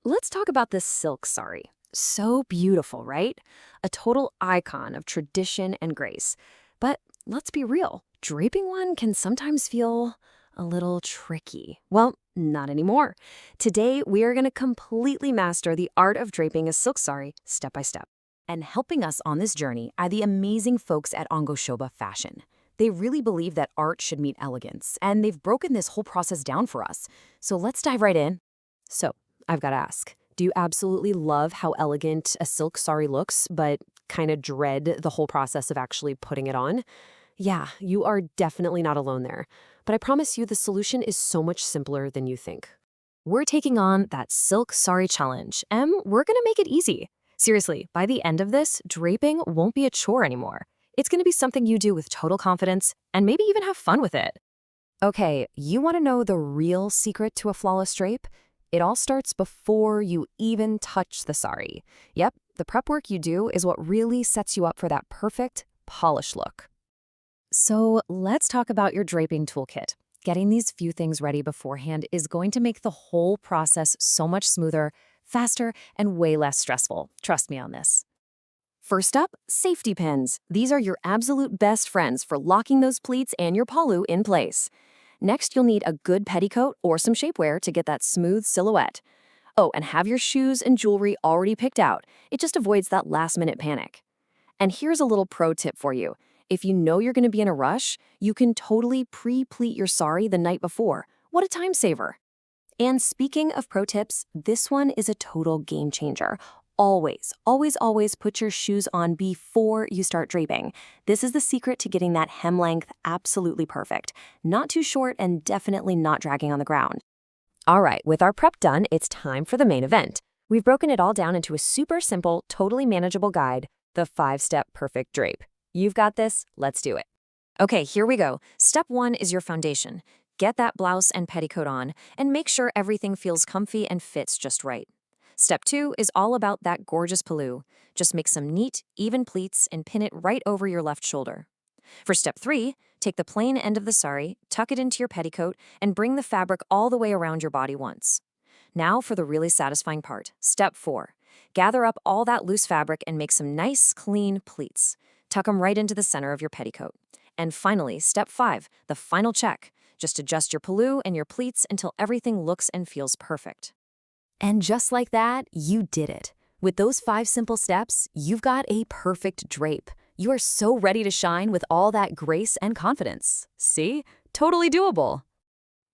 Let's talk about this silk sari. So beautiful, right? A total icon of tradition and grace. But let's be real, draping one can sometimes feel a little tricky. Well, not anymore. Today, we are going to completely master the art of draping a silk sari step by step. And helping us on this journey are the amazing folks at Angoshobha Fashion. They really believe that art should meet elegance, and they've broken this whole process down for us. So let's dive right in. So, I've got to ask, do you absolutely love how elegant a silk sari looks, but kind of dread the whole process of actually putting it on? Yeah, you are definitely not alone there. But I promise you the solution is so much simpler than you think. We're taking on that silk sari challenge, and we're going to make it easy. Seriously, by the end of this, draping won't be a chore anymore. It's going to be something you do with total confidence and maybe even have fun with it. Okay, you want to know the real secret to a flawless drape? It all starts before you even touch the sari. Yep, the prep work you do is what really sets you up for that perfect, polished look. So let's talk about your draping toolkit. Getting these few things ready beforehand is going to make the whole process so much smoother, faster, and way less stressful. Trust me on this. First up, safety pins. These are your absolute best friends for locking those pleats and your pallu in place. Next, you'll need a good petticoat or some shapewear to get that smooth silhouette. Oh, and have your shoes and jewelry already picked out. It just avoids that last-minute panic. And here's a little pro tip for you. If you know you're going to be in a rush, you can totally pre-pleat your sari the night before. What a time saver. And speaking of pro tips, this one is a total game changer. Always, always, always put your shoes on before you start draping. This is the secret to getting that hem length absolutely perfect. Not too short and definitely not dragging on the ground. All right, with our prep done, it's time for the main event. We've broken it all down into a super simple, totally manageable guide, the 5-step perfect drape. You've got this, let's do it. Okay, here we go. Step 1 is your foundation. Get that blouse and petticoat on, and make sure everything feels comfy and fits just right. Step 2 is all about that gorgeous pallu. Just make some neat, even pleats and pin it right over your left shoulder. For step 3, take the plain end of the sari, tuck it into your petticoat, and bring the fabric all the way around your body once. Now for the really satisfying part, step 4. Gather up all that loose fabric and make some nice, clean pleats. Tuck them right into the center of your petticoat. And finally, step 5, the final check. Just adjust your pallu and your pleats until everything looks and feels perfect. And just like that, you did it. With those 5 simple steps, you've got a perfect drape. You are so ready to shine with all that grace and confidence. See? Totally doable.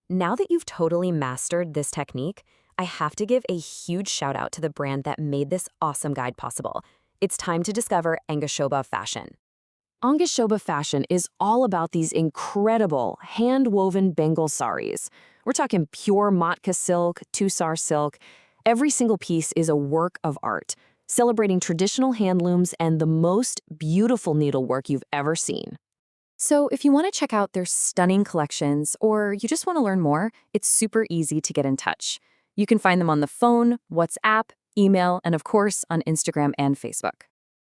Now that you've totally mastered this technique, I have to give a huge shout out to the brand that made this awesome guide possible. It's time to discover Angoshobha Fashion. Angoshobha Fashion is all about these incredible hand-woven Bengal sarees. We're talking pure matka silk, tusar silk. Every single piece is a work of art, celebrating traditional handlooms and the most beautiful needlework you've ever seen. So if you want to check out their stunning collections or you just want to learn more, it's super easy to get in touch. You can find them on the phone, WhatsApp, email, and of course on Instagram and Facebook.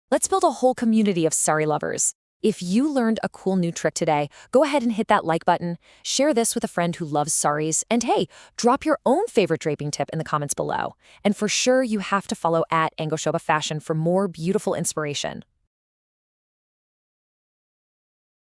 Let's build a whole community of sari lovers. If you learned a cool new trick today, go ahead and hit that like button, share this with a friend who loves saris, and hey, drop your own favorite draping tip in the comments below. And for sure, you have to follow @Angoshobha Fashion for more beautiful inspiration.